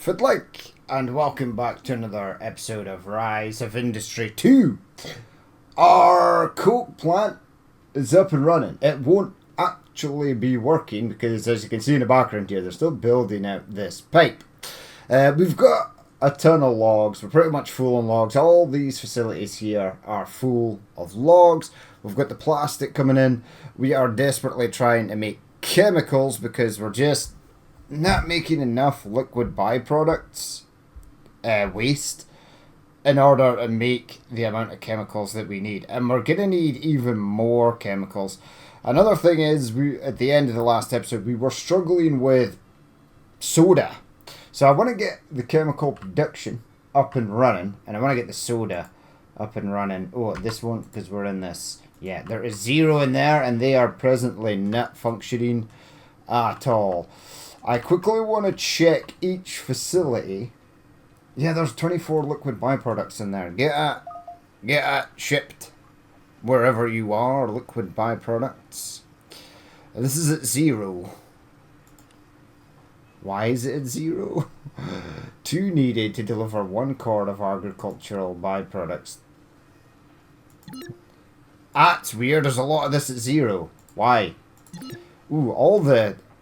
Food like, and welcome back to another episode of Rise of Industry 2. Our coke plant is up and running. It won't actually be working because, as you can see in the background here, they're still building out this pipe. We've got a ton of logs. We're pretty much full on logs. All these facilities here are full of logs. We've got the plastic coming in. We are desperately trying to make chemicals because we're just not making enough liquid byproducts waste in order to make the amount of chemicals that we need, and we're gonna need even more chemicals. Another thing is, we at the end of the last episode we were struggling with soda, so I want to get the chemical production up and running, and I want to get the soda up and running. Oh, this won't, because we're in this. Yeah, there is 0 in there, and they are presently not functioning at all. I quickly want to check each facility. Yeah, there's 24 liquid byproducts in there. Get it shipped wherever you are, liquid byproducts. This is at 0. Why is it at 0? 2 needed to deliver 1 quart of agricultural byproducts. That's weird, there's a lot of this at 0. Why? Ooh,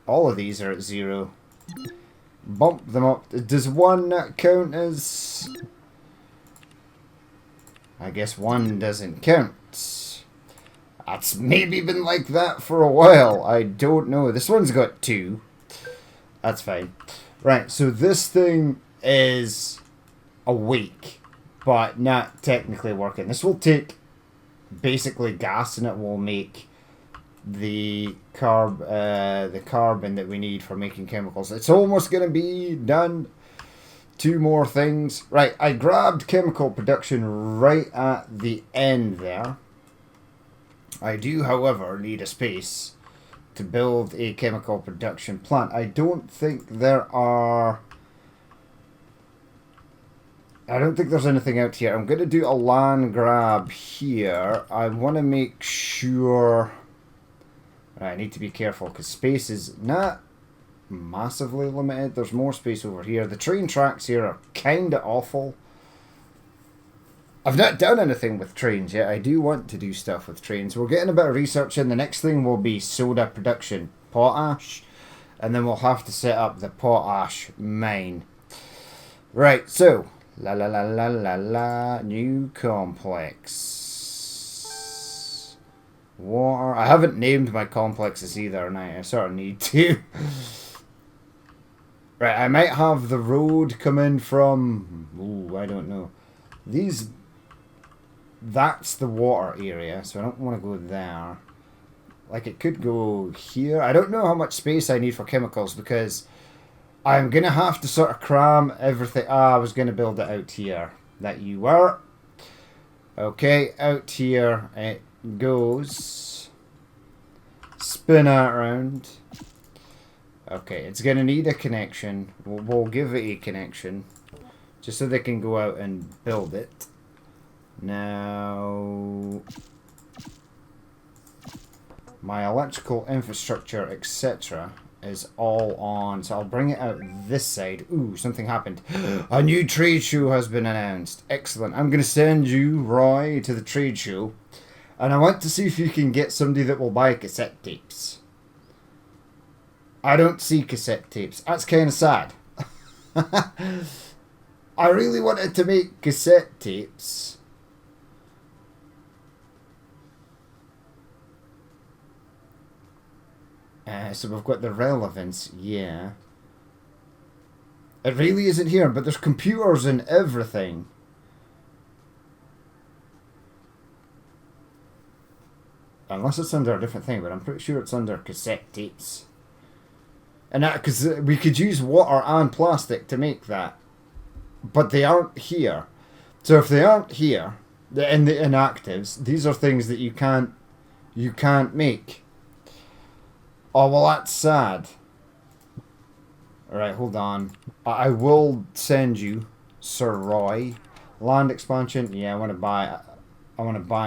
all of these are at 0. Bump them up. Does 1 count as... I guess 1 doesn't count. That's maybe been like that for a while. I don't know. This one's got 2. That's fine. Right, so this thing is awake, but not technically working. This will take basically gas, and it will make the carbon that we need for making chemicals. It's almost gonna be done. 2 more things. Right, I grabbed chemical production right at the end there. I do, however, need a space to build a chemical production plant. I don't think there's anything out here. I'm going to do a land grab here. I want to make sure... Right, I need to be careful because space is not massively limited. There's more space over here. The train tracks here are kind of awful. I've not done anything with trains yet. I do want to do stuff with trains. We're getting a bit of research in. The next thing will be soda production, potash, and then we'll have to set up the potash mine. Right, so new complex. Water. I haven't named my complexes either, and I sort of need to. Right, I might have the road come in from... Ooh, I don't know. That's the water area, so I don't want to go there. Like, it could go here. I don't know how much space I need for chemicals, because I'm going to have to sort of cram everything. I was going to build it out here. That you were. Okay, out here it goes. Spin it around. Okay, it's going to need a connection. We'll give it a connection, just so they can go out and build it. Now, my electrical infrastructure, etc., is all on, so I'll bring it out this side. Ooh, something happened. A new trade show has been announced. Excellent. I'm going to send you, Roy, to the trade show, and I want to see if you can get somebody that will buy cassette tapes. I don't see cassette tapes. That's kind of sad. I really wanted to make cassette tapes. So we've got the relevance, yeah. It really isn't here, but there's computers and everything. Unless it's under a different thing, but I'm pretty sure it's under cassette tapes. And that, because we could use water and plastic to make that. But they aren't here. So if they aren't here, in the inactives, these are things that you can't make. Oh, well, that's sad. Alright, hold on. I will send you, Sir Roy. Land expansion. Yeah, I want to buy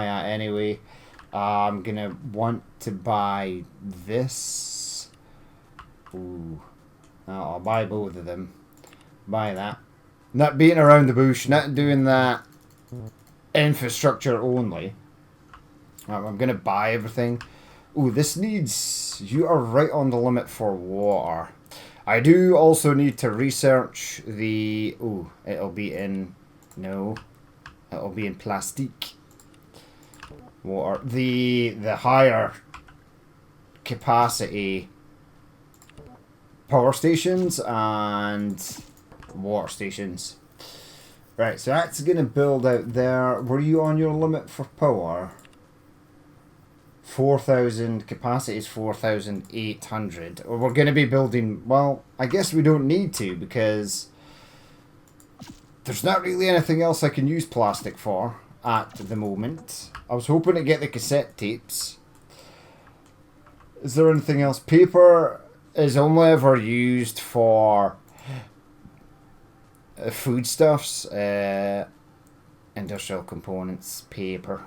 it anyway. I'm going to want to buy this. Ooh. I'll buy both of them. by that. Not beating around the bush, not doing that infrastructure only. I'm going to buy everything. Ooh, this needs... You are right on the limit for water. I do also need to research the... Ooh, it'll be in... No. It'll be in plastique. Water. The higher capacity power stations and water stations. Right, so that's going to build out there. Were you on your limit for power? 4,000, capacity is 4,800. Or we're going to be building, well, I guess we don't need to because there's not really anything else I can use plastic for at the moment. I was hoping to get the cassette tapes. Is there anything else? Paper is only ever used for foodstuffs, industrial components, paper.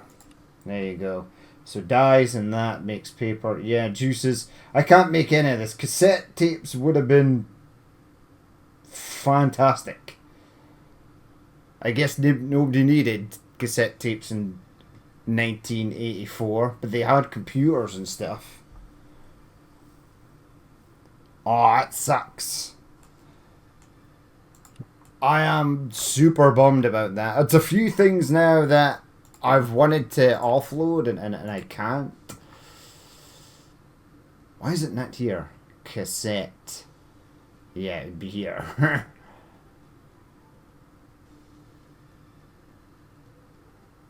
There you go. So dyes and that makes paper. Yeah, juices. I can't make any of this. Cassette tapes would have been fantastic. I guess nobody needed cassette tapes in 1984, but they had computers and stuff. Oh, that sucks. I am super bummed about that. It's a few things now that I've wanted to offload and I can't. Why is it not here? Cassette. Yeah, it'd be here.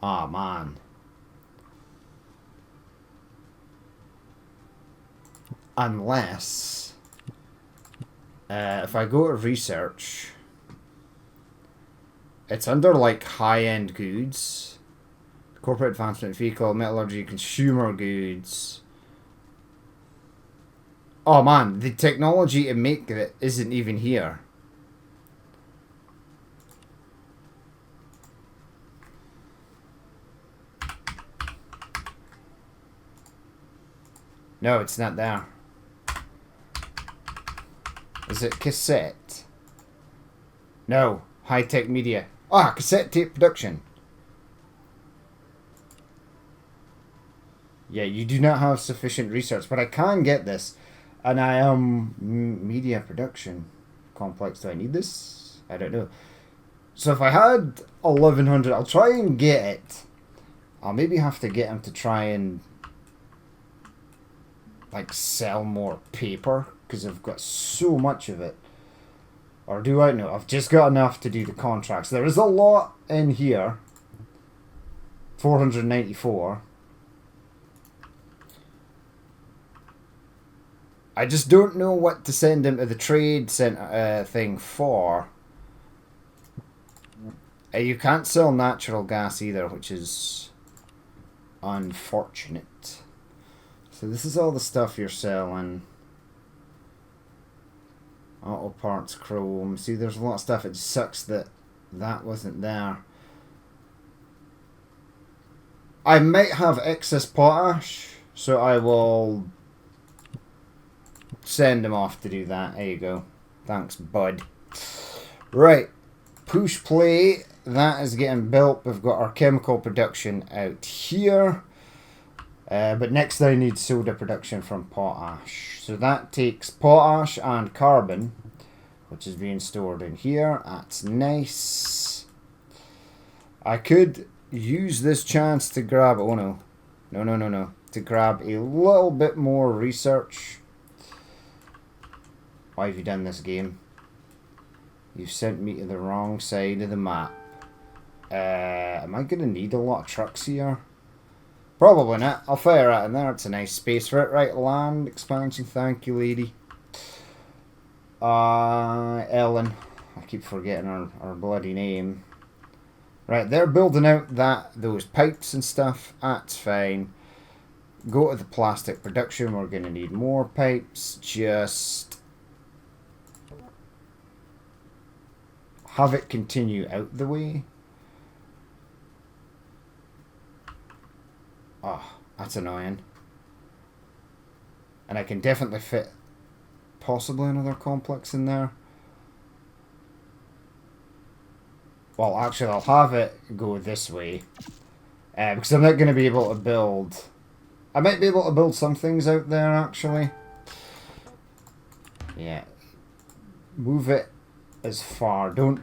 Oh, man. Unless... if I go to research... It's under, like, high-end goods. Corporate advancement vehicle, metallurgy, consumer goods. Oh man, the technology to make it isn't even here. No, it's not there. Is it cassette? No, high-tech media. Ah, cassette tape production. Yeah, you do not have sufficient research, but I can get this. And I am media production complex. Do I need this? I don't know. So if I had 1100, I'll try and get it. I'll maybe have to get him to try and like sell more paper because I've got so much of it. Or do I know? I've just got enough to do the contracts. There is a lot in here. 494. I just don't know what to send him to the trade center thing for. You can't sell natural gas either, which is unfortunate. So this is all the stuff you're selling. Auto parts, chrome. See, there's a lot of stuff. It just sucks that that wasn't there. I might have excess potash, so I will send him off to do that. There you go. Thanks, bud. Right. Push play. That is getting built. We've got our chemical production out here. But next I need soda production from potash. So that takes potash and carbon, which is being stored in here. That's nice. I could use this chance to grab... Oh no. No. To grab a little bit more research. Why have you done this, game? You've sent me to the wrong side of the map. Am I going to need a lot of trucks here? Probably not. I'll fire that in there. It's a nice space for it. Right, land expansion. Thank you, lady. Ellen. I keep forgetting her bloody name. Right, they're building out those pipes and stuff. That's fine. Go to the plastic production. We're going to need more pipes. Just have it continue out the way. Oh, that's annoying. And I can definitely fit possibly another complex in there. Well, actually, I'll have it go this way. Because I'm not going to be able to build... I might be able to build some things out there, actually. Yeah. Move it as far. Don't...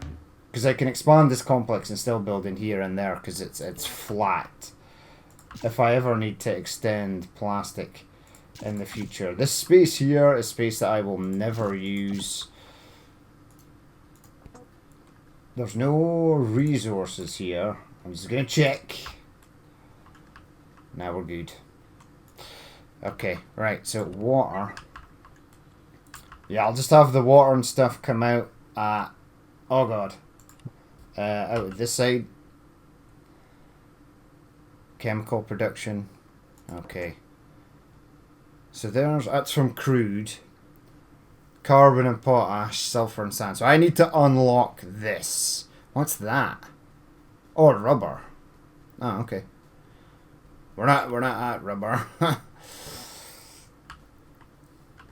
Because I can expand this complex and still build in here and there, because it's flat. If I ever need to extend plastic in the future. This space here is space that I will never use. There's no resources here. I'm just going to check. Now we're good. Okay, right, so water. Yeah, I'll just have the water and stuff come out at... Oh god. Out of this side. Chemical production. Okay. So that's from crude. Carbon and potash, sulfur and sand. So I need to unlock this. What's that? Oh, rubber. Oh, okay. We're not at rubber.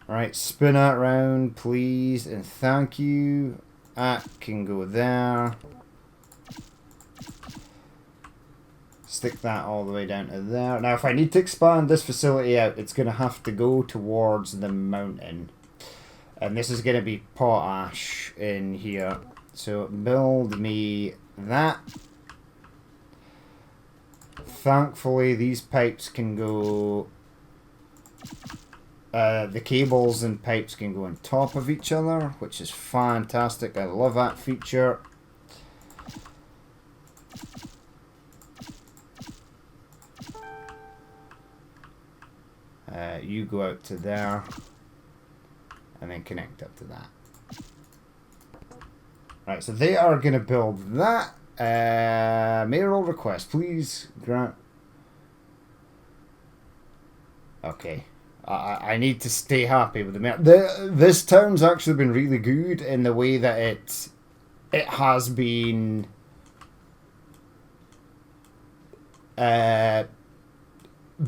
Alright, spin that round, please, and thank you. That can go there. Stick that all the way down to there. Now, if I need to expand this facility out, it's going to have to go towards the mountain. And this is going to be potash in here. So, build me that. Thankfully, these pipes can go... the cables and pipes can go on top of each other, which is fantastic. I love that feature. You go out to there and then connect up to that. Right, so they are going to build that. Mayoral request, please grant. Okay. I need to stay happy with the mayor. This town's actually been really good in the way that it has been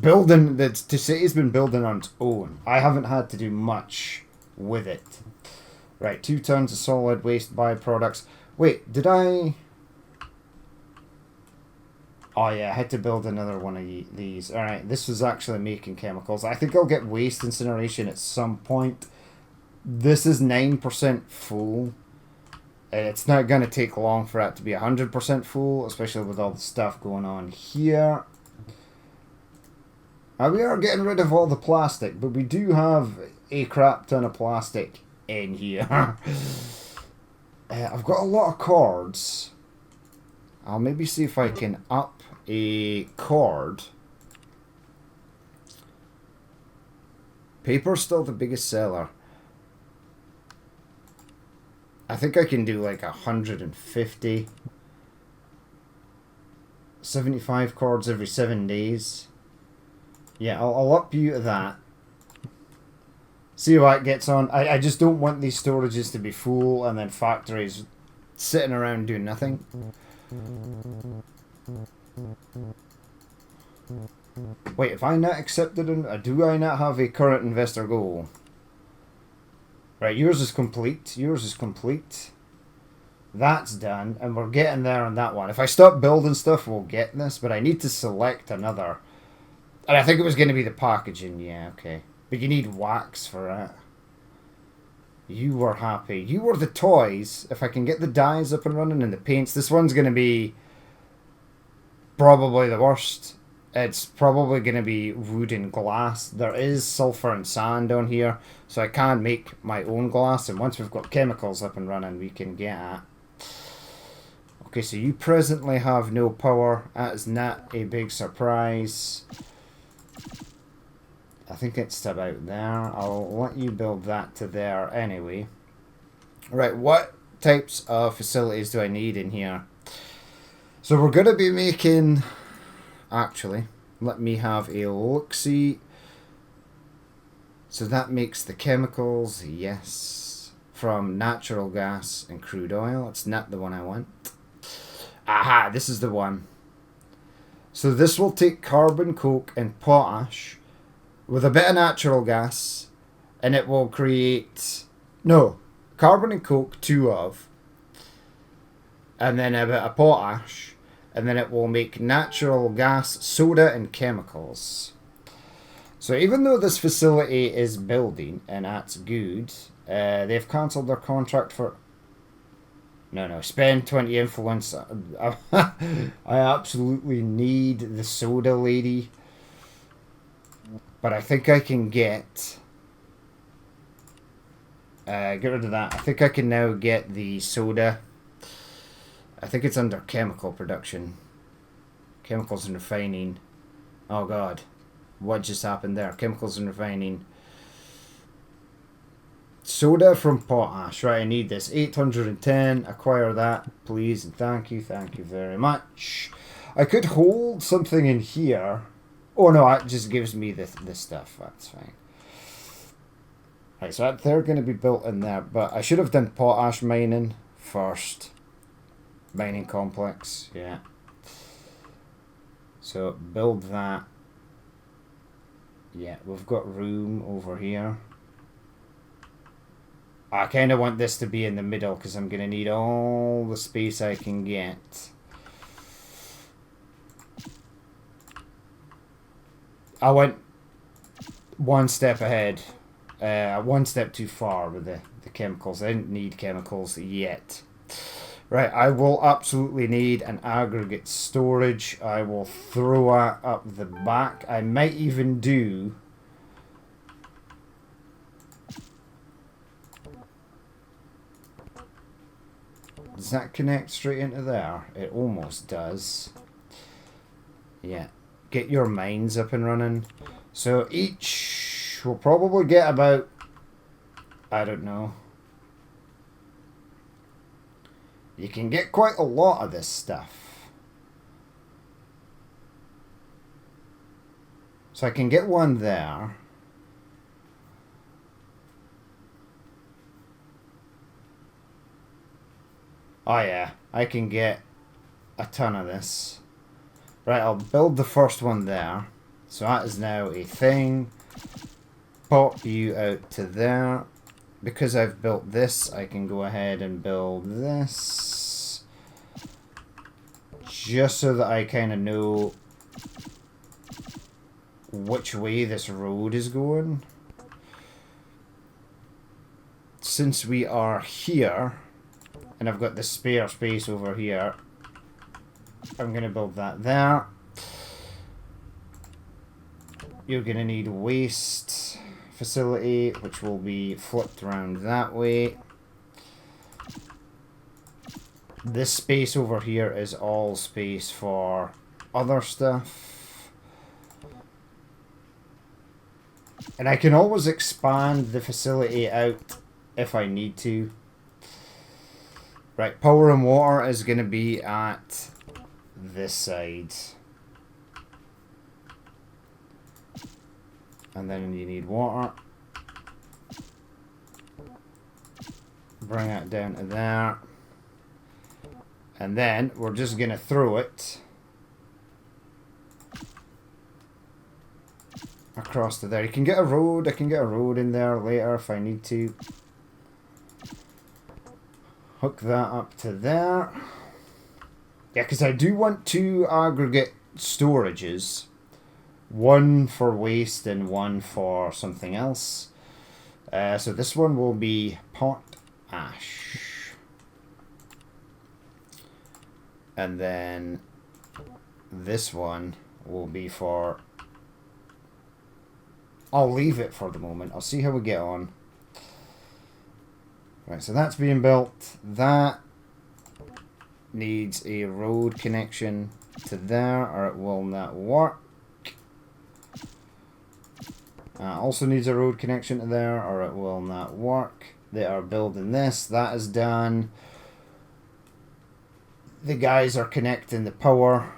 building. The city's been building on its own. I haven't had to do much with it. Right, 2 tons of solid waste byproducts. Wait, did I... Oh yeah, I had to build another one of these. Alright, this was actually making chemicals. I think I'll get waste incineration at some point. This is 9% full. It's not going to take long for it to be 100% full, especially with all the stuff going on here. Now, we are getting rid of all the plastic, but we do have a crap ton of plastic in here. I've got a lot of cords. I'll maybe see if I can up a cord. Paper's still the biggest seller. I think I can do like 150. 75 cords every 7 days. Yeah, I'll up you to that. See how that gets on. I just don't want these storages to be full and then factories sitting around doing nothing. Wait, have I not accepted do I not have a current investor goal? Right, yours is complete. Yours is complete. That's done, and we're getting there on that one. If I stop building stuff, we'll get this, but I need to select another. And I think it was going to be the packaging, yeah, okay. But you need wax for it. You were happy. You were the toys. If I can get the dyes up and running and the paints, this one's going to be probably the worst. It's probably going to be wood and glass. There is sulfur and sand on here, so I can make my own glass. And once we've got chemicals up and running, we can get at. Okay, so you presently have no power. That is not a big surprise. I think it's about there. I'll let you build that to there anyway. Right, what types of facilities do I need in here? So we're going to be making... Actually, let me have a look-see. So that makes the chemicals, yes, from natural gas and crude oil. It's not the one I want. Aha, this is the one. So this will take carbon, coke, and potash with a bit of natural gas, and it will create... No, carbon and coke, 2 of. and then a bit of potash, and then it will make natural gas, soda, and chemicals. So even though this facility is building, and that's good, they've cancelled their contract for... No, spend 20 influence. I absolutely need the soda lady. But I think I can get... get rid of that. I think I can now get the soda. I think it's under chemical production. Chemicals and refining. Oh god. What just happened there? Chemicals and refining. Soda from potash. Right, I need this. 810. Acquire that, please. And thank you. Thank you very much. I could hold something in here. Oh no, it just gives me this stuff. That's fine. Right, so they're going to be built in there. But I should have done potash mining first. Mining complex. Yeah. So build that. Yeah, we've got room over here. I kind of want this to be in the middle because I'm going to need all the space I can get. I went one step ahead. One step too far with the chemicals. I didn't need chemicals yet. Right, I will absolutely need an aggregate storage. I will throw it up the back. I might even do... Does that connect straight into there? It almost does. Yeah. Get your mines up and running. So each will probably get about... I don't know. You can get quite a lot of this stuff. So I can get one there. Oh yeah, I can get a ton of this. Right, I'll build the first one there. So that is now a thing. Pop you out to there. Because I've built this, I can go ahead and build this. Just so that I kind of know which way this road is going. Since we are here, and I've got the spare space over here, I'm going to build that there. You're going to need waste facility, which will be flipped around that way. This space over here is all space for other stuff. And I can always expand the facility out if I need to. Right, power and water is going to be at this side. And then you need water. Bring it down to there. And then we're just going to throw it across to there. You can get a road. I can get a road in there later if I need to. Hook that up to there. Yeah, because I do want two aggregate storages. One for waste and one for something else. So this one will be potash. And then this one will be for... I'll leave it for the moment. I'll see how we get on. Right, so that's being built. That needs a road connection to there, or it will not work. Also needs a road connection to there, or it will not work. They are building this. That is done. The guys are connecting the power.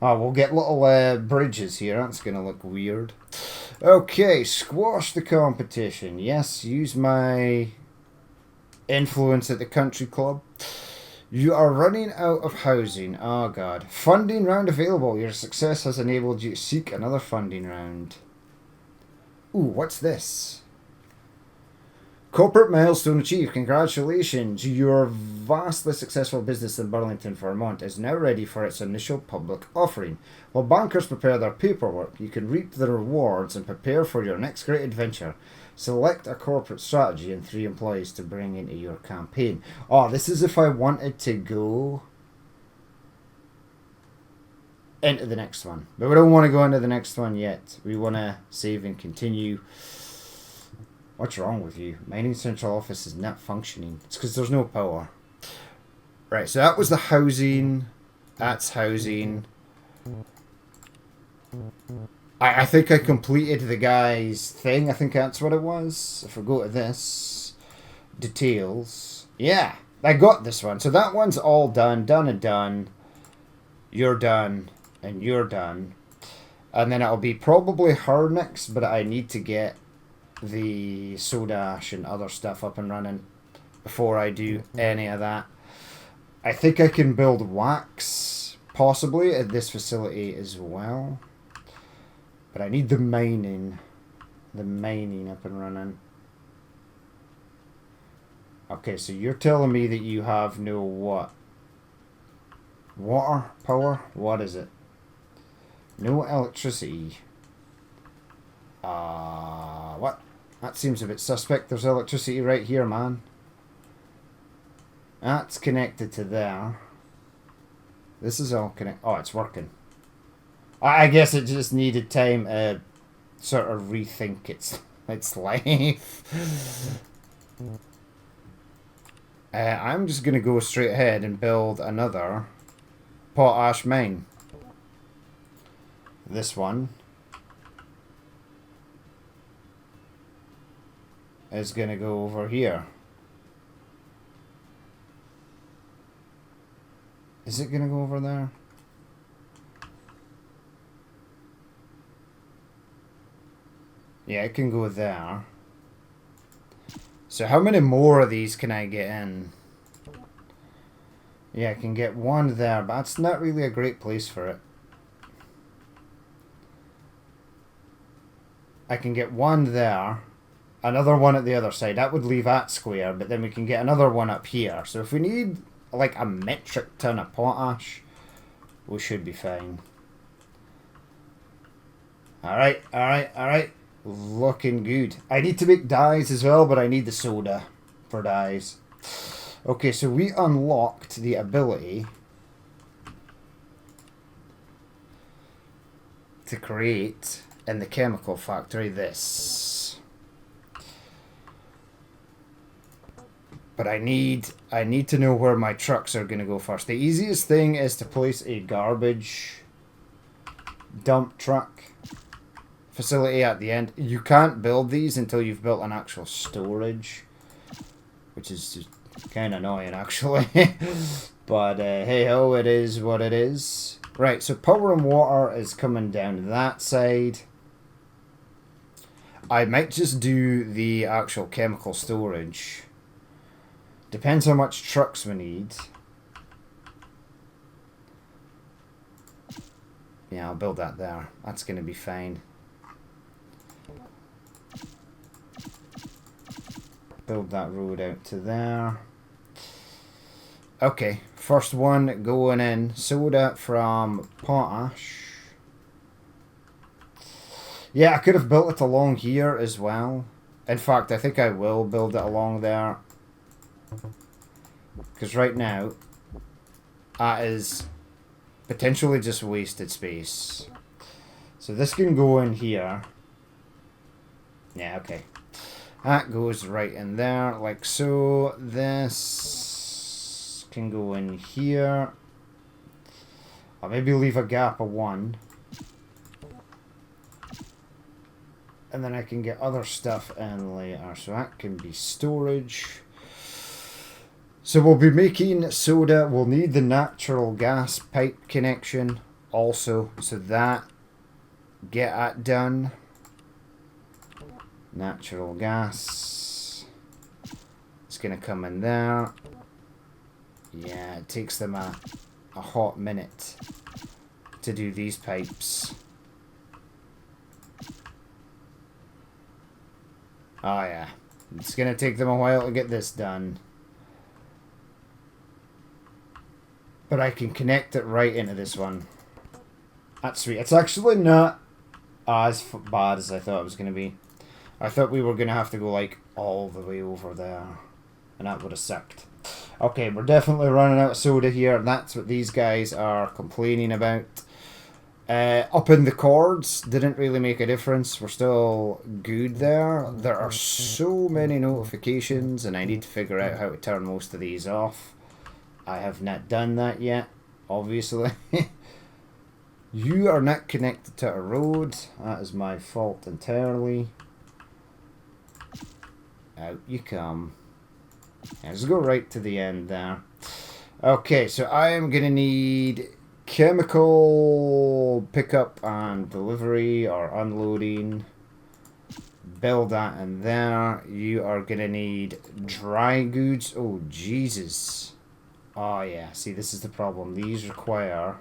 Oh, we'll get little bridges here. That's going to look weird. Okay, squash the competition. Yes, use my influence at the country club. You are running out of housing. Oh god. Funding round available. Your success has enabled you to seek another funding round. Ooh, what's this? Corporate milestone achieved. Congratulations. Your vastly successful business in Burlington, Vermont is now ready for its initial public offering. While bankers prepare their paperwork, you can reap the rewards and prepare for your next great adventure. Select a corporate strategy and 3 employees to bring into your campaign. Oh, this is if I wanted to go into the next one. But we don't want to go into the next one yet. We want to save and continue. What's wrong with you? Mining central office is not functioning. It's because there's no power. Right, so that was the housing. That's housing. I think I completed the guy's thing. I think that's what it was. If I go to this. Details. Yeah, I got this one. So that one's all done. Done and done. You're done. And you're done. And then it'll be probably her next. But I need to get the soda ash and other stuff up and running before I do any of that. I think I can build wax possibly at this facility as well. But I need the mining up and running. Okay, so you're telling me that you have no what? Water? Power? What is it? No electricity. What? That seems a bit suspect. There's electricity right here, man. That's connected to there. This is all connected. Oh, it's working. I guess it just needed time to sort of rethink its life. I'm just going to go straight ahead and build another potash mine. This one is going to go over here. Is it going to go over there? Yeah, it can go there. So how many more of these can I get in? Yeah, I can get one there, but that's not really a great place for it. I can get one there, another one at the other side. That would leave that square, but then we can get another one up here. So if we need like a metric ton of potash, we should be fine. Alright, alright, alright. Looking good. I need to make dyes as well, but I need the soda for dyes. Okay, so we unlocked the ability to create in the chemical factory this. But I need to know where my trucks are going to go first. The easiest thing is to place a garbage dump truck facility at the end. You can't build these until you've built an actual storage, which is just kind of annoying actually. But hey ho, it is what it is. Right, so power and water is coming down that side. I might just do the actual chemical storage. Depends how much trucks we need. Yeah, I'll build that there. That's going to be fine. Build that road out to there. Okay, first one going in. Soda from potash. Yeah, I could have built it along here as well. In fact, I think I will build it along there. Because right now, that is potentially just wasted space. So this can go in here. Yeah, okay. That goes right in there, like so. This can go in here. I'll maybe leave a gap of 1. And then I can get other stuff in later. So that can be storage. So we'll be making soda. We'll need the natural gas pipe connection also. So that, get that done. Natural gas. It's going to come in there. Yeah, it takes them a hot minute to do these pipes. Oh yeah. It's going to take them a while to get this done. But I can connect it right into this one. That's sweet. It's actually not as bad as I thought it was going to be. I thought we were going to have to go like all the way over there. And that would have sucked. Okay, we're definitely running out of soda here. And that's what these guys are complaining about. Up in the cords didn't really make a difference. We're still good there. There are so many notifications and I need to figure out how to turn most of these off. I have not done that yet, obviously. You are not connected to a road. That is my fault entirely. Out you come. Let's go right to the end there. Okay, so I am going to need chemical pickup and delivery or unloading. Build that in there. You are going to need dry goods. Oh, Jesus. Oh, yeah. See, this is the problem. These require...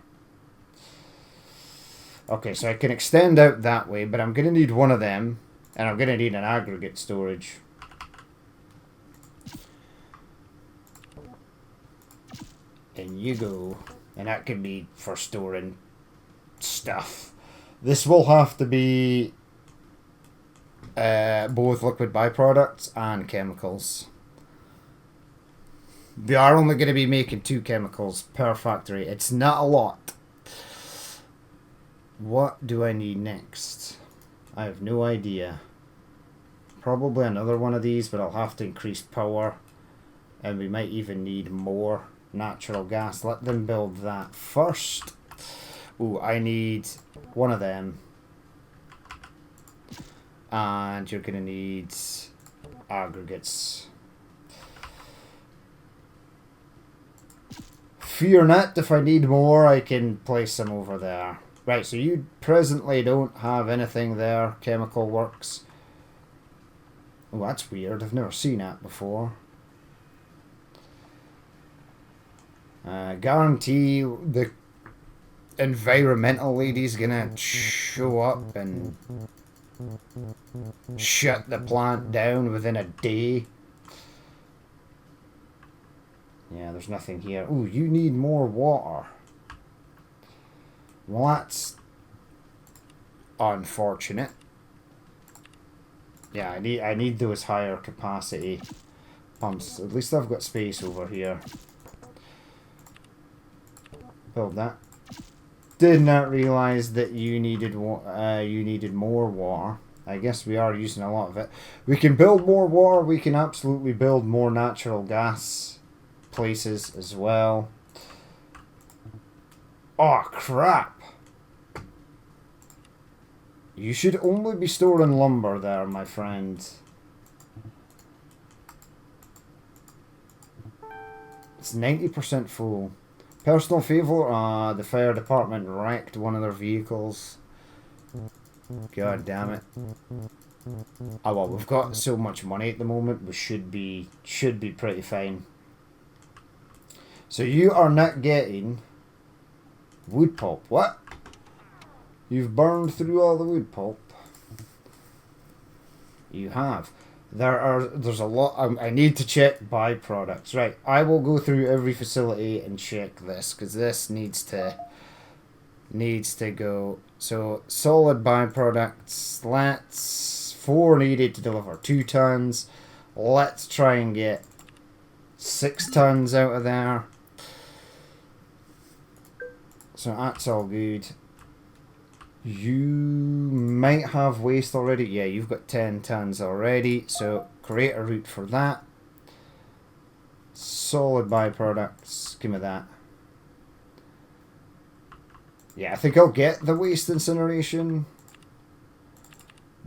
Okay, so I can extend out that way, but I'm going to need one of them. And I'm going to need an aggregate storage. And you go. And that can be for storing stuff. This will have to be both liquid byproducts and chemicals. They are only going to be making 2 chemicals per factory. It's not a lot. What do I need next? I have no idea. Probably another one of these, but I'll have to increase power. And we might even need more natural gas. Let them build that first. Ooh, I need one of them. And you're going to need aggregates. Fear not, if I need more, I can place them over there. Right, so you presently don't have anything there, chemical works. Oh, that's weird. I've never seen that before. Guarantee the environmental lady's gonna show up and shut the plant down within a day. Yeah, there's nothing here. Ooh, you need more water. Well, that's unfortunate. Yeah, I need those higher capacity pumps. At least I've got space over here. Build that. Did not realize that you needed more water. I guess we are using a lot of it. We can build more water. We can absolutely build more natural gas places as well. Oh, crap. You should only be storing lumber there, my friend. It's 90% full. Personal favour, the fire department wrecked one of their vehicles. God damn it. Oh well, we've got so much money at the moment, we should be pretty fine. So you are not getting wood pulp. What? You've burned through all the wood pulp. You have. There's a lot. I need to check byproducts. Right, I will go through every facility and check this because this needs to go. So solid byproducts. Let's 4 needed to deliver 2 tons. Let's try and get 6 tons out of there. So that's all good. You might have waste already. Yeah, you've got 10 tons already. So create a route for that. Solid byproducts. Give me that. Yeah, I think I'll get the waste incineration.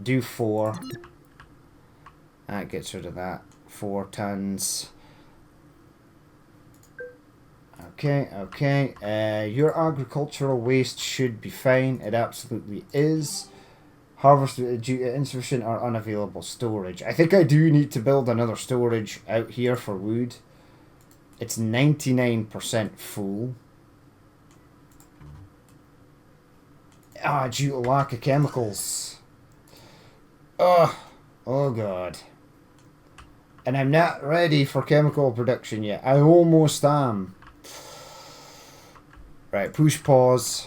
Do 4. That gets rid of that. 4 tons. Okay. Your agricultural waste should be fine. It absolutely is. Harvested due to insufficient or unavailable storage. I think I do need to build another storage out here for wood. It's 99% full. Due to lack of chemicals. Oh god. And I'm not ready for chemical production yet. I almost am. Right, push pause.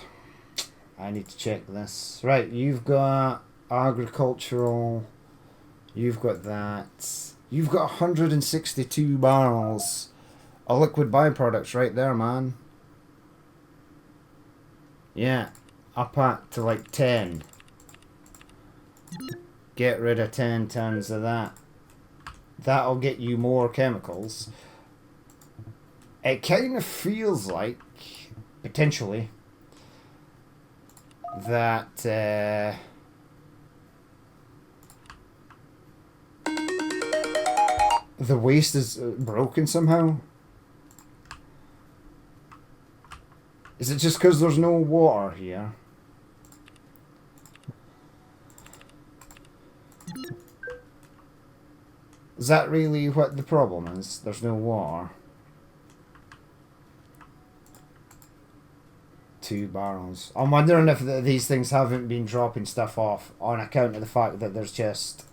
I need to check this. Right, you've got agricultural. You've got that. You've got 162 barrels of liquid byproducts right there, man. Yeah, up at to like 10. Get rid of 10 tons of that. That'll get you more chemicals. It kind of feels like, potentially, that the waste is broken somehow. Is it just because there's no water here? Is that really what the problem is? There's no water. 2 barrels. I'm wondering if these things haven't been dropping stuff off on account of the fact that there's just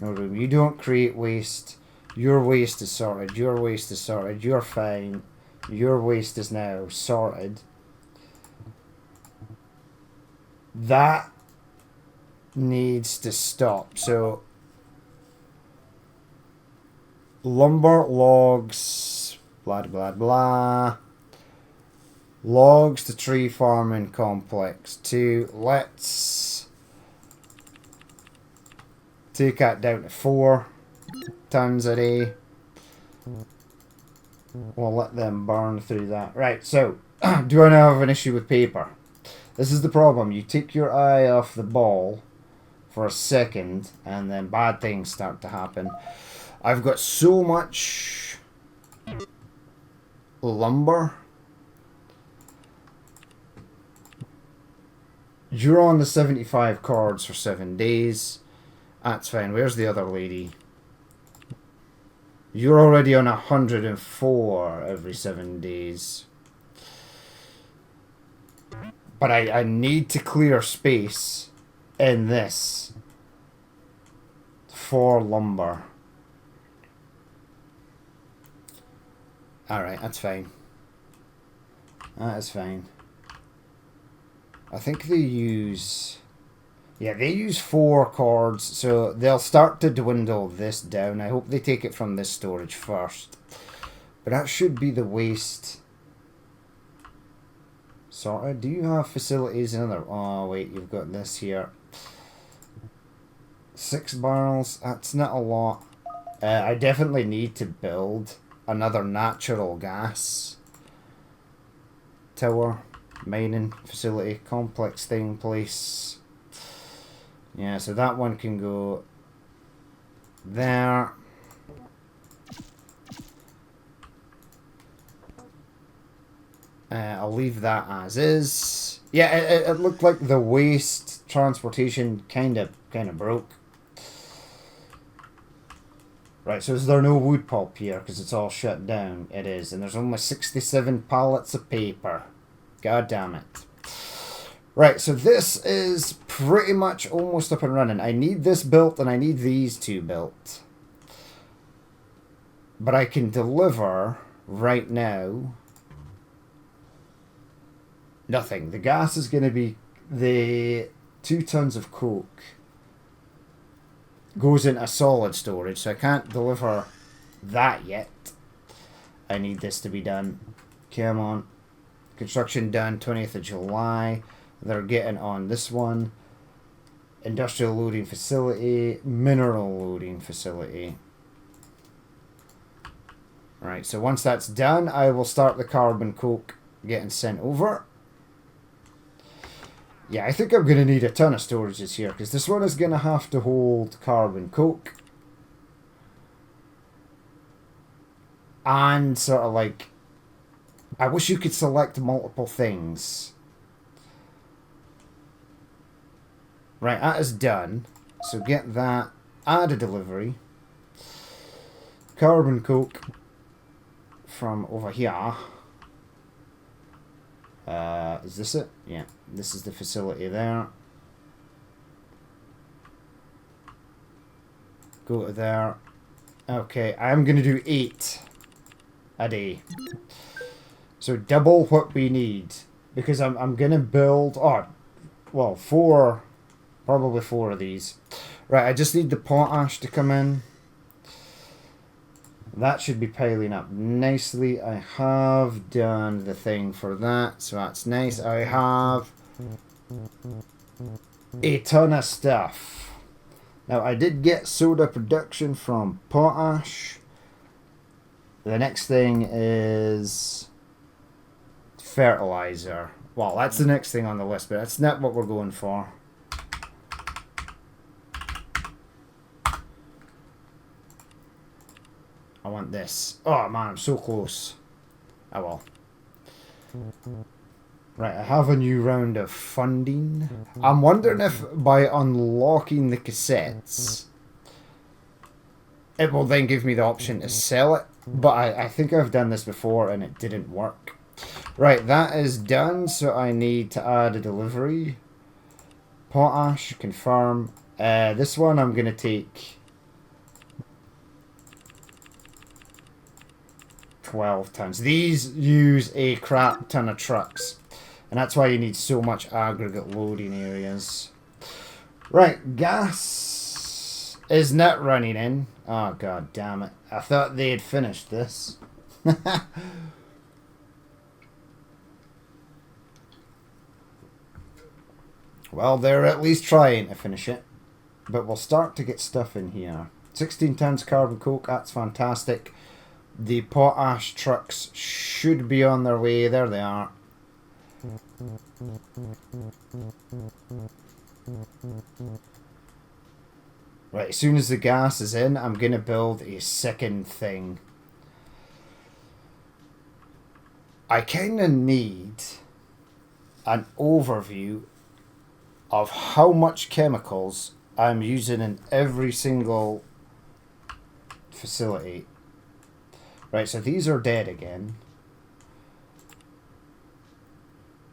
no room. You don't create waste. Your waste is sorted. Your waste is sorted. You're fine. Your waste is now sorted. That needs to stop. So lumber, logs, blah blah blah. Logs to tree farming complex 2. Let's take that down to 4 tons a day. We'll let them burn through that. Right, so do I now have an issue with paper? This is the problem. You take your eye off the ball for a second and then bad things start to happen. I've got so much lumber. You're on the 75 cards for 7 days. That's fine. Where's the other lady? You're already on 104 every 7 days. But I need to clear space in this for lumber. Alright, that's fine. That is fine. I think they use... Yeah, they use 4 cords, so they'll start to dwindle this down. I hope they take it from this storage first. But that should be the waste. Sorted. Do you have facilities in other... Oh, wait, you've got this here. 6 barrels. That's not a lot. I definitely need to build another natural gas tower. Mining facility. Complex thing place. Yeah, so that one can go there. I'll leave that as is. Yeah, it looked like the waste transportation kind of broke. Right, so is there no wood pulp here because it's all shut down? It is, and there's only 67 pallets of paper. God damn it. Right, so this is pretty much almost up and running. I need this built and I need these 2 built. But I can deliver right now nothing. The gas is going to be the 2 tons of coke goes into solid storage, so I can't deliver that yet. I need this to be done. Come on. Construction done 20th of July. They're getting on this one. Industrial loading facility. Mineral loading facility. Right, so once that's done, I will start the carbon coke getting sent over. Yeah, I think I'm going to need a ton of storages here, because this one is going to have to hold carbon coke. And sort of like... I wish you could select multiple things. Right, that is done. So get that. Add a delivery. Carbon coke from over here. Is this it? Yeah, this is the facility there. Go to there. Okay, I'm going to do 8 a day. So double what we need. Because I'm going to build... Oh, well, 4... Probably 4 of these. Right, I just need the potash to come in. That should be piling up nicely. I have done the thing for that, so that's nice. I have a ton of stuff. Now, I did get soda production from potash. The next thing is fertilizer. Well, that's the next thing on the list, but that's not what we're going for. I want this. Oh man, I'm so close. Oh well. Right, I have a new round of funding. I'm wondering if by unlocking the cassettes, it will then give me the option to sell it. But I think I've done this before and it didn't work. Right, that is done, so I need to add a delivery. Potash, confirm. This one I'm going to take 12 tons. These use a crap ton of trucks. And that's why you need so much aggregate loading areas. Right, gas is not running in. Oh, god damn it. I thought they had finished this. Well, they're at least trying to finish it. But we'll start to get stuff in here. 16 tons carbon coke, that's fantastic. The potash trucks should be on their way. There they are. Right, as soon as the gas is in, I'm going to build a second thing. I kind of need an overview of how much chemicals I'm using in every single facility. Right, so these are dead again.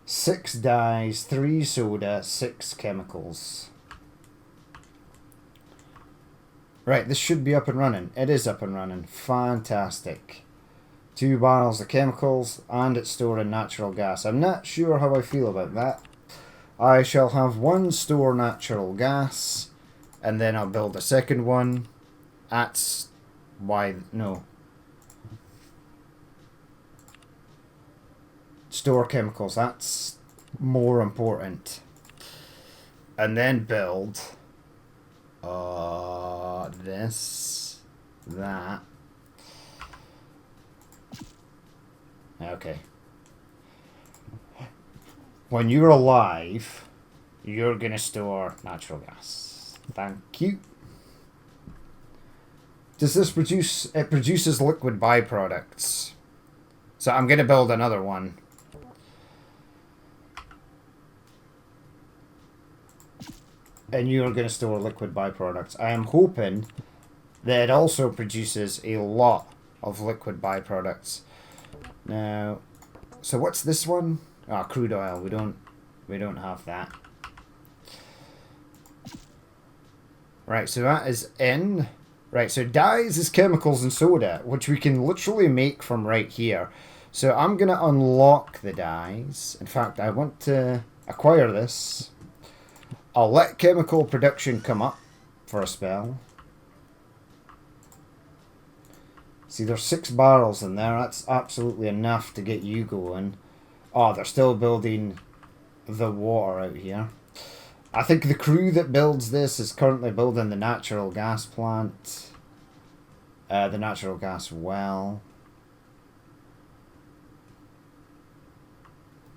6 dyes, 3 soda, 6 chemicals. Right, this should be up and running. It is up and running. Fantastic. 2 barrels of chemicals, and it's storing natural gas. I'm not sure how I feel about that. I shall have 1 store natural gas, and then I'll build a second one. That's why... No. Store chemicals, that's more important. And then build this, that. Okay. When you're alive, you're gonna store natural gas. Thank you. Does this produce... It produces liquid byproducts. So I'm gonna build another one. And you're going to store liquid byproducts. I am hoping that it also produces a lot of liquid byproducts. Now, so what's this one? Ah, crude oil. We don't have that. Right, so that is in. Right, so dyes is chemicals and soda, which we can literally make from right here. So I'm going to unlock the dyes. In fact, I want to acquire this. I'll let chemical production come up for a spell. See, there's 6 barrels in there. That's absolutely enough to get you going. Oh, they're still building the water out here. I think the crew that builds this is currently building the natural gas plant. The natural gas well.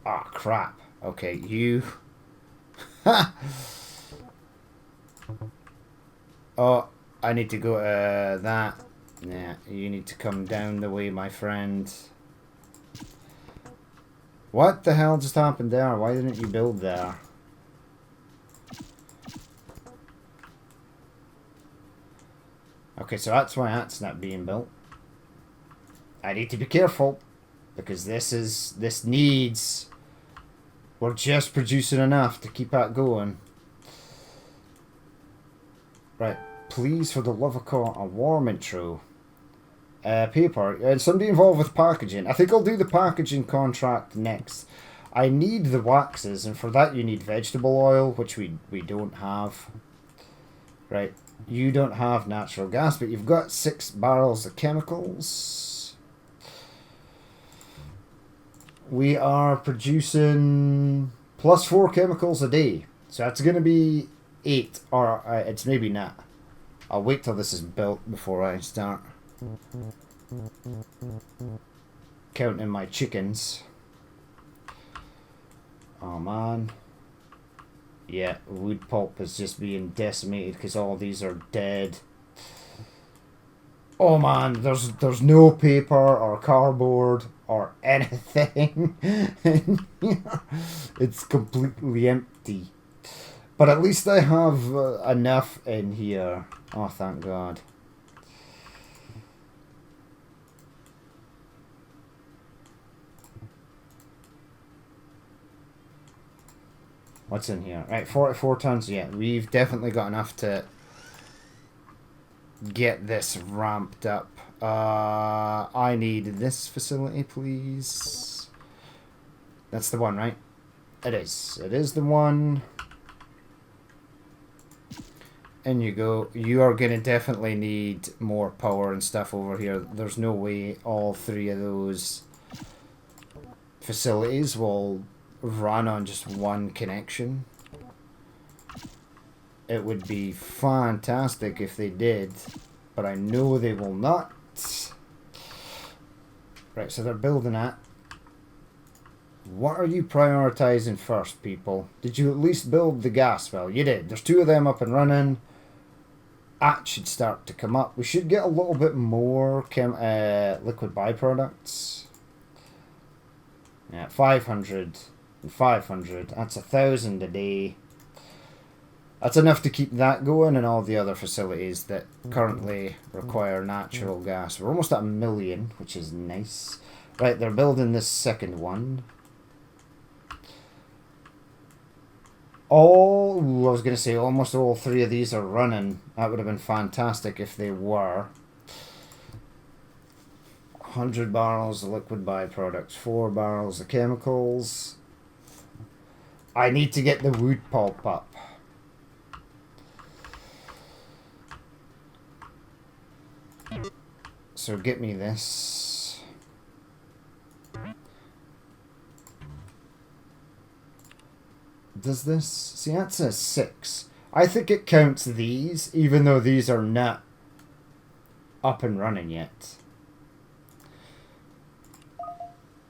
Ah, oh, crap. Okay, you... Oh, I need to go to that. Yeah, you need to come down the way, my friend. What the hell just happened there? Why didn't you build there? Okay, so that's why that's not being built. I need to be careful, because this needs... We're just producing enough to keep that going. Right, please, for the love of God, a warm intro. paper. And somebody involved with packaging. I think I'll do the packaging contract next. I need the waxes, and for that you need vegetable oil, which we don't have. Right. You don't have natural gas, but you've got 6 barrels of chemicals. We are producing +4 chemicals a day. So that's going to be 8, or it's maybe not. I'll wait till this is built before I start counting my chickens. Oh man. Yeah, wood pulp is just being decimated because all these are dead. Oh man, there's no paper or cardboard or anything. It's completely empty. But at least I have enough in here. Oh, thank God. What's in here? Right, 44 tons. Yeah, we've definitely got enough to get this ramped up. I need this facility, please. That's the one, right? It is. It is the one. In you go. You are going to definitely need more power and stuff over here. There's no way all 3 of those facilities will run on just one connection. It would be fantastic if they did, but I know they will not. Right, so they're building that. What are you prioritizing first, people? Did you at least build the gas well? You did. There's 2 of them up and running. That should start to come up. We should get a little bit more liquid byproducts. Yeah, 500 and 500. That's 1,000 a day. That's enough to keep that going and all the other facilities that currently require natural gas. We're almost at 1 million, which is nice. Right, they're building this second one. I was going to say almost all 3 of these are running. That would have been fantastic if they were. 100 barrels of liquid byproducts, 4 barrels of chemicals. I need to get the wood pulp up. So get me this. Does this... See, that says 6. I think it counts these, even though these are not up and running yet.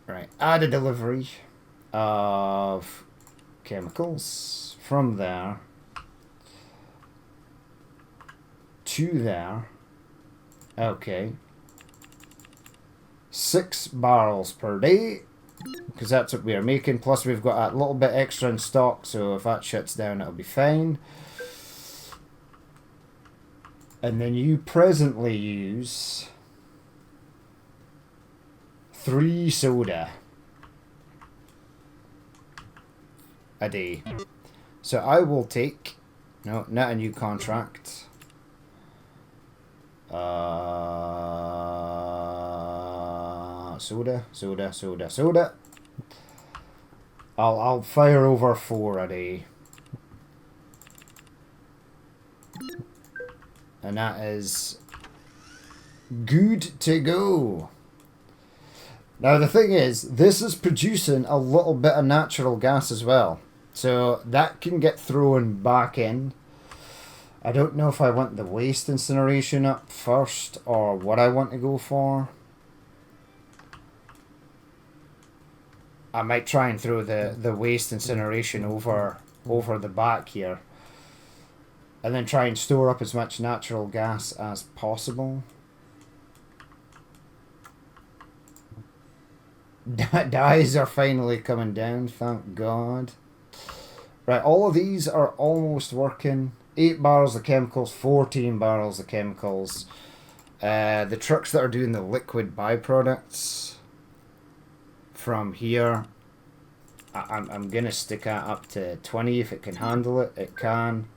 Right, add a delivery of chemicals from there to there. Okay. 6 barrels per day, because that's what we are making. Plus we've got a little bit extra in stock, so if that shuts down it'll be fine. And then you presently use 3 soda a day. So I will take... No, not a new contract. Soda. I'll fire over 4 a day. And that is good to go. Now the thing is, this is producing a little bit of natural gas as well. So that can get thrown back in. I don't know if I want the waste incineration up first or what I want to go for. I might try and throw the waste incineration over the back here. And then try and store up as much natural gas as possible. Dyes are finally coming down, thank God. Right, all of these are almost working. 8 barrels of chemicals, 14 barrels of chemicals. The trucks that are doing the liquid byproducts from here, I'm going to stick that up to 20 if it can handle it. It can.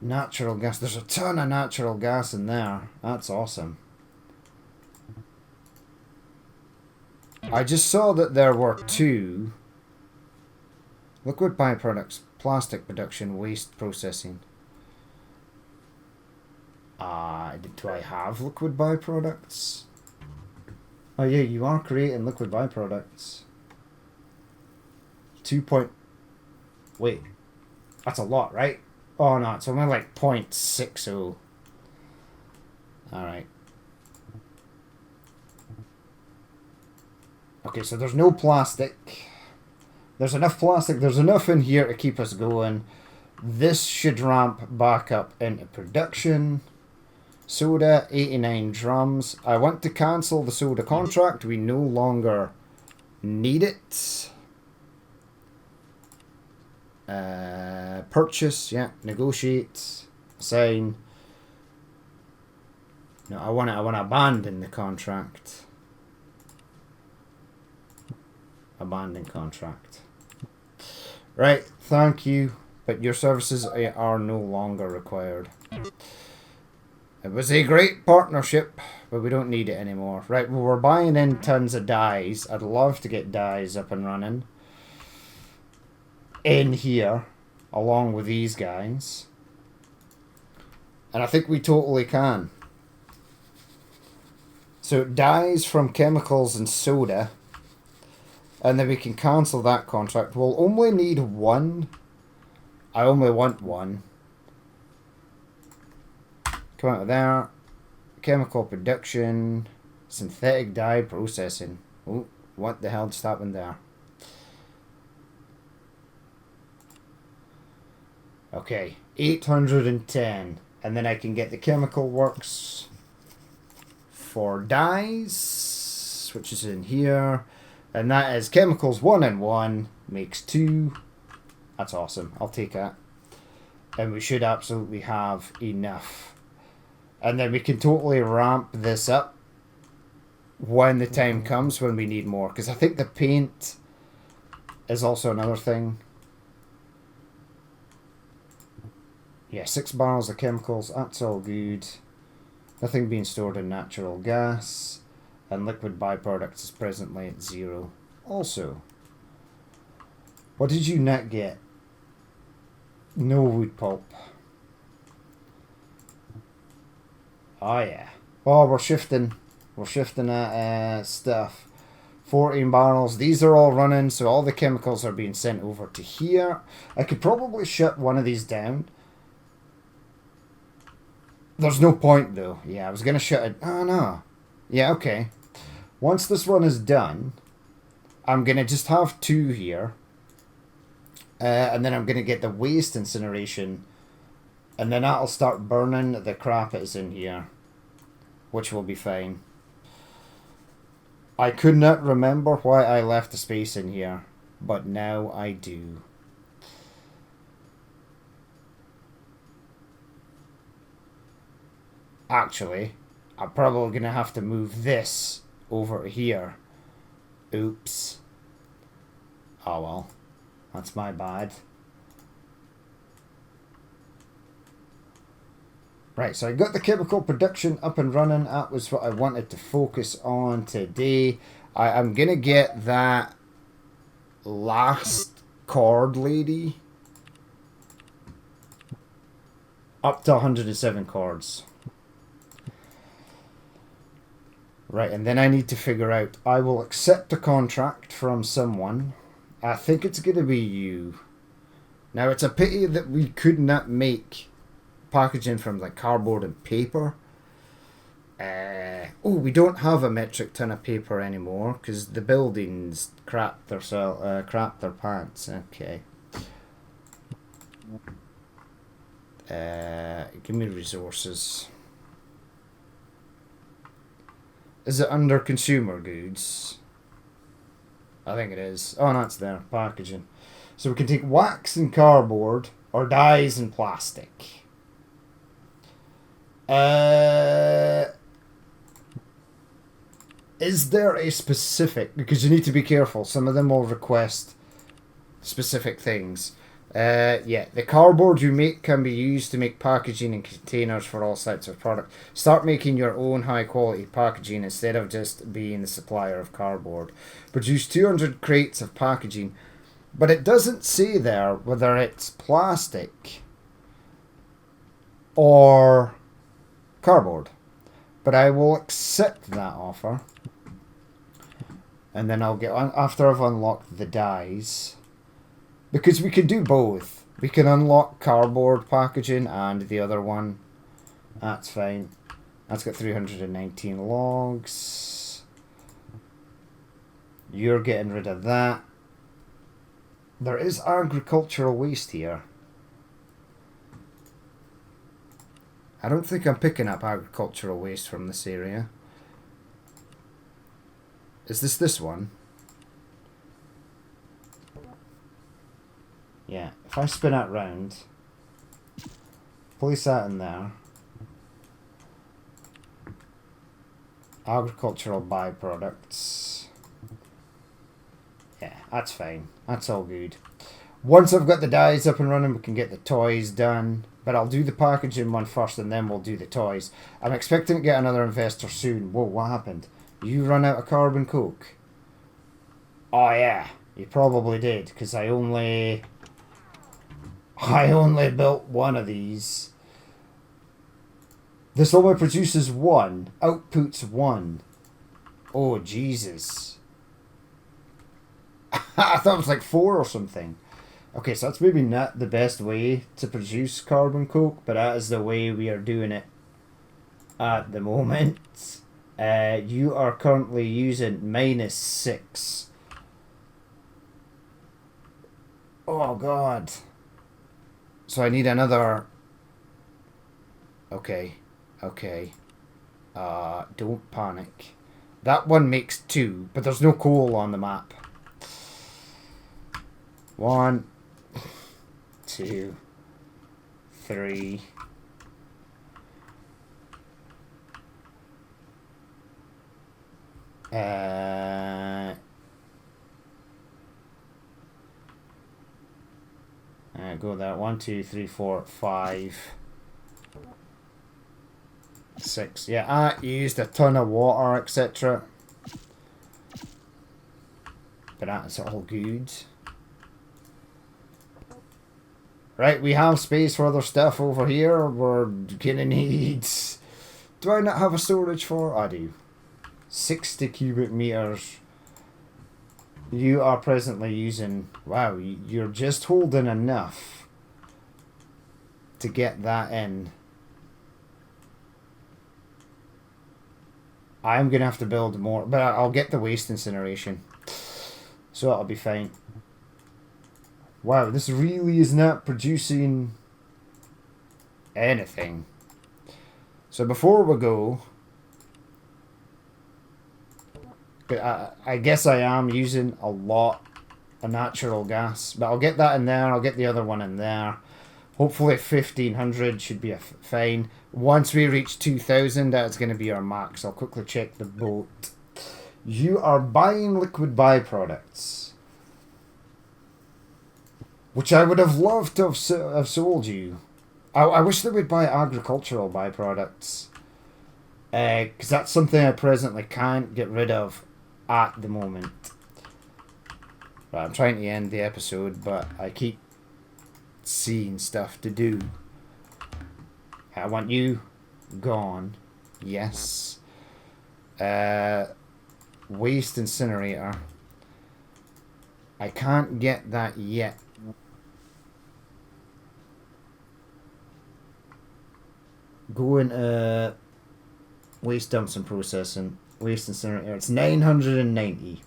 Natural gas. There's a ton of natural gas in there. That's awesome. I just saw that there were 2 liquid byproducts, plastic production, waste processing. Do I have liquid byproducts? Oh yeah, you are creating liquid byproducts. 2 point... Wait. That's a lot, right? Oh no, it's only like 0.60. Alright. Okay, so there's no plastic. There's enough plastic. There's enough in here to keep us going. This should ramp back up into production. Soda, 89 drums. I want to cancel the soda contract. We no longer need it. Purchase, yeah. Negotiate. Sign. No, I want to abandon the contract. Abandon contract. Right, thank you, but your services are no longer required. It was a great partnership, but we don't need it anymore. Right, well, we're buying in tons of dyes. I'd love to get dyes up and running in here, along with these guys. And I think we totally can. So dyes from chemicals and soda. And then we can cancel that contract. We'll only need 1. I only want 1. Come out of there. Chemical production. Synthetic dye processing. Oh, what the hell just happened there? Okay, 810. And then I can get the chemical works for dyes, which is in here. And that is chemicals 1 and 1 makes 2. That's awesome. I'll take that. And we should absolutely have enough. And then we can totally ramp this up when the time comes when we need more. Because I think the paint is also another thing. Yeah, 6 barrels of chemicals. That's all good. Nothing being stored in natural gas. And liquid byproducts is presently at 0. Also, what did you net get? No wood pulp. Oh yeah. Oh, we're shifting. We're shifting at stuff. 14 barrels. These are all running, so all the chemicals are being sent over to here. I could probably shut one of these down. There's no point though. Yeah, I was gonna shut it. Oh no. Yeah, okay. Once this one is done, I'm going to just have 2 here. And then I'm going to get the waste incineration. And then that'll start burning the crap that's in here. Which will be fine. I could not remember why I left the space in here. But now I do. Actually, I'm probably going to have to move this over here. Oops. Oh well. That's my bad. Right, so I got the chemical production up and running. That was what I wanted to focus on today. I'm going to get that last cord lady up to 107 cords. Right, and then I need to figure out... I will accept a contract from someone. I think it's going to be you. Now, it's a pity that we could not make packaging from like cardboard and paper. Oh, we don't have a metric ton of paper anymore because the buildings crap their pants. Okay. Give me resources. Is it under consumer goods? I think it is. Oh, no, it's there. Packaging. So we can take wax and cardboard or dyes and plastic. Is there a specific... Because you need to be careful. Some of them will request specific things. Yeah, the cardboard you make can be used to make packaging and containers for all sorts of products. Start making your own high quality packaging instead of just being the supplier of cardboard. Produce 200 crates of packaging, but it doesn't say there whether it's plastic or cardboard. But I will accept that offer. And then I'll get on after I've unlocked the dyes. Because we can do both. We can unlock cardboard packaging and the other one. That's fine. That's got 319 logs. You're getting rid of that. There is agricultural waste here. I don't think I'm picking up agricultural waste from this area. Is this one? Yeah, if I spin it round, place that in there. Agricultural byproducts. Yeah, that's fine. That's all good. Once I've got the dyes up and running, we can get the toys done. But I'll do the packaging one first and then we'll do the toys. I'm expecting to get another investor soon. Whoa, what happened? You run out of carbon coke? Oh yeah, you probably did, because I only built one of these. This only produces one. Outputs one. Oh, Jesus. I thought it was like 4 or something. Okay, so that's maybe not the best way to produce carbon coke, but that is the way we are doing it at the moment. You are currently using -6. Oh, God. So I need another... Okay. Don't panic. That one makes 2, but there's no coal on the map. 1, 2, 3. Go there. 1, 2, 3, 4, 5, 6. Yeah, I used a ton of water, etc. But that's all good. Right, we have space for other stuff over here. We're gonna need... Do I not have a storage for? I do. 60 cubic meters. You are presently using... Wow, you're just holding enough to get that in. I'm going to have to build more, but I'll get the waste incineration. So that'll be fine. Wow, this really is not producing anything. So before we go... I guess I am using a lot of natural gas, but I'll get that in there. I'll get the other one in there. Hopefully 1500 should be fine. Once we reach 2000, that's going to be our max. I'll quickly check the boat. You are buying liquid byproducts, which I would have loved to have sold you. I wish they would buy agricultural byproducts, because that's something I presently can't get rid of at the moment. Right, I'm trying to end the episode, but I keep seeing stuff to do. I want you gone. Yes. Waste incinerator. I can't get that yet. Go into waste dumps and processing. Waste incinerator. It's 990.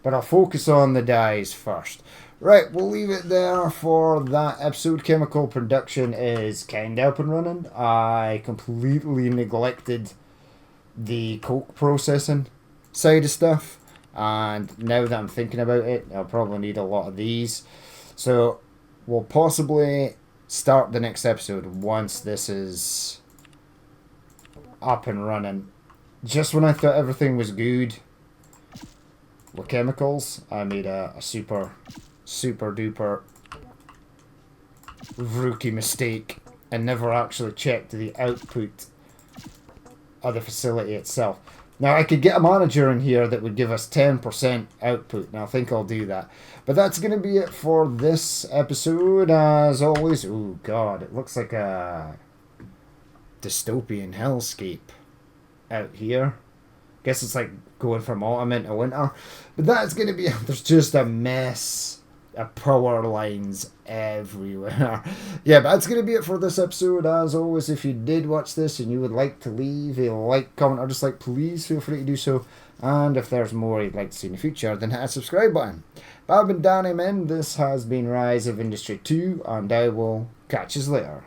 But I'll focus on the dyes first. Right, we'll leave it there for that episode. Chemical production is kind of up and running. I completely neglected the coke processing side of stuff. And now that I'm thinking about it, I'll probably need a lot of these. So we'll possibly start the next episode once this is up and running. Just when I thought everything was good with chemicals, I made a super duper rookie mistake and never actually checked the output of the facility itself. Now, I could get a manager in here that would give us 10% output, and I think I'll do that. But that's going to be it for this episode. As always, oh god, it looks like a dystopian hellscape out here. Guess it's like going from autumn into winter. But that's going to be, there's just a mess of power lines everywhere. Yeah, but that's going to be it for this episode. As always, if you did watch this and you would like to leave a like, comment, or dislike, please feel free to do so. And if there's more you'd like to see in the future, then hit a subscribe button. But I've been Danny Men, this has been Rise of Industry 2, and I will catch you later.